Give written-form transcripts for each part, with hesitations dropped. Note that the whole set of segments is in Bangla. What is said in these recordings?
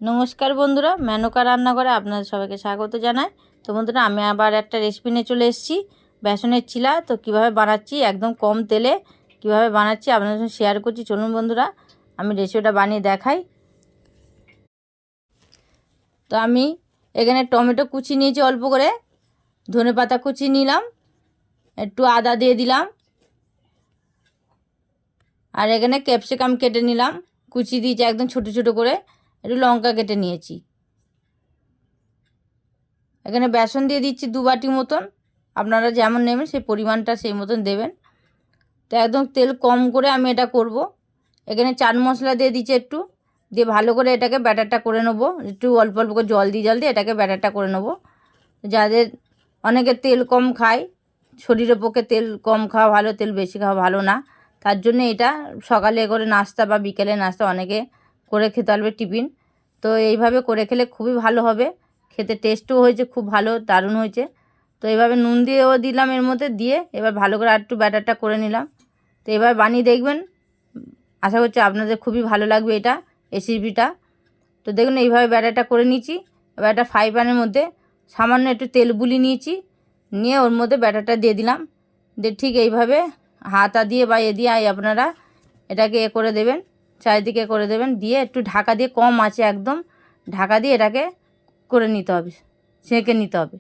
নমস্কার বন্ধুরা, মেনকা রান্নাঘরে আপনাদের সবাইকে স্বাগত জানাই। তো বন্ধুরা, আমি আবার একটা রেসিপি নিয়ে চলে এসেছি, বেসনের চিলা। তো কিভাবে বানাচ্ছি, একদম কম তেলে কিভাবে বানাচ্ছি আপনাদের সঙ্গে শেয়ার করছি। চলুন বন্ধুরা, আমি রেসিপিটা বানিয়ে দেখাই। তো আমি এখানে টমেটো কুচি নিয়েছি অল্প করে, ধনেপাতা কুচি নিলাম, একটু আদা দিয়ে দিলাম, আর এখানে ক্যাপসিকাম কেটে নিলাম, কুচি দিয়েছি একদম ছোটো ছোটো করে, একটু লঙ্কা কেটে নিয়েছি। এখানে বেসন দিয়ে দিচ্ছি 2 বাটি মতন, আপনারা যেমন নেবেন সেই পরিমাণটা সেই মতন দেবেন। তো একদম তেল কম করে আমি এটা করব। এখানে চাট মশলা দিয়ে দিচ্ছি একটু, দিয়ে ভালো করে এটাকে ব্যাটারটা করে নেবো। একটু অল্প অল্প করে জল দিয়ে এটাকে ব্যাটারটা করে নেবো। যাদের অনেকে তেল কম খায়, শরীরের পক্ষে তেল কম খাওয়া ভালো, তেল বেশি খাওয়া ভালো না। তার জন্য এটা সকালে করে নাস্তা বা বিকেলে নাস্তা অনেকে করে খেতে পারবে টিফিন। তো এইভাবে করে খেলে খুবই ভালো হবে, খেতে টেস্টও হয়েছে খুব ভালো, দারুণ হয়েছে। তো এইভাবে নুন দিয়েও দিলাম এর মধ্যে, দিয়ে এবার ভালো করে আর একটু ব্যাটারটা করে নিলাম। তো এবার বানিয়ে দেখবেন, আশা করছি আপনাদের খুবই ভালো লাগবে এটা রেসিপিটা। তো দেখুন এইভাবে ব্যাটারটা করে নিয়েছি। এবার একটা ফ্রাই প্যানের মধ্যে সামান্য একটু তেল বুলি নিয়েছি, নিয়ে ওর মধ্যে ব্যাটারটা দিয়ে দিলাম। দিয়ে ঠিক এইভাবে হাতা দিয়ে বা দিয়ে আপনারা এটাকে করে দেবেন, চারিদিকে করে দেবেন। দিয়ে একটু ঢাকা দিয়ে কম আঁচে একদম ঢাকা দিয়ে এটাকে করে নিতে হবে, সেঁকে নিতে হবে।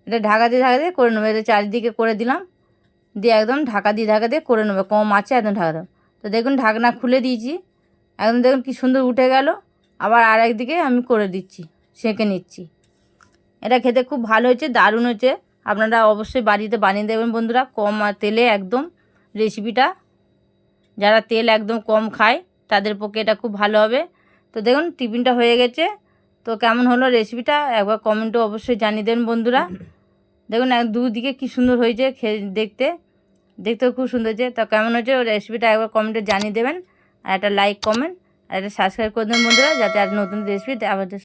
এটা ঢাকা দিয়ে করে নেবে। এটা চারিদিকে করে দিলাম, দিয়ে একদম ঢাকা দিয়ে করে নেবে, কম আঁচে একদম ঢাকা দেবো। তো দেখুন ঢাকনা খুলে দিয়েছি, একদম দেখুন কি সুন্দর উঠে গেল। আবার আর একদিকে আমি করে দিচ্ছি, সেঁকে নিচ্ছি। এটা খেতে খুব ভালো হয়েছে, দারুণ হয়েছে। আপনারা অবশ্যই বাড়িতে বানিয়ে দেবেন বন্ধুরা, কম তেলে একদম রেসিপিটা। যারা তেল একদম কম খায় তাদের পক্ষে এটা খুব ভালো হবে। তো দেখুন টিফিনটা হয়ে গেছে। তো কেমন হলো রেসিপিটা একবার কমেন্টে অবশ্যই জানিয়ে দেবেন বন্ধুরা। দেখুন দুদিকে কী সুন্দর হয়েছে, দেখতেও খুব সুন্দর হয়েছে। তো কেমন হয়েছে রেসিপিটা একবার কমেন্টে জানিয়ে দেবেন, আর একটা লাইক কমেন্ট আর একটা সাবস্ক্রাইব করে দেবেন বন্ধুরা, যাতে আর নতুন রেসিপি আবার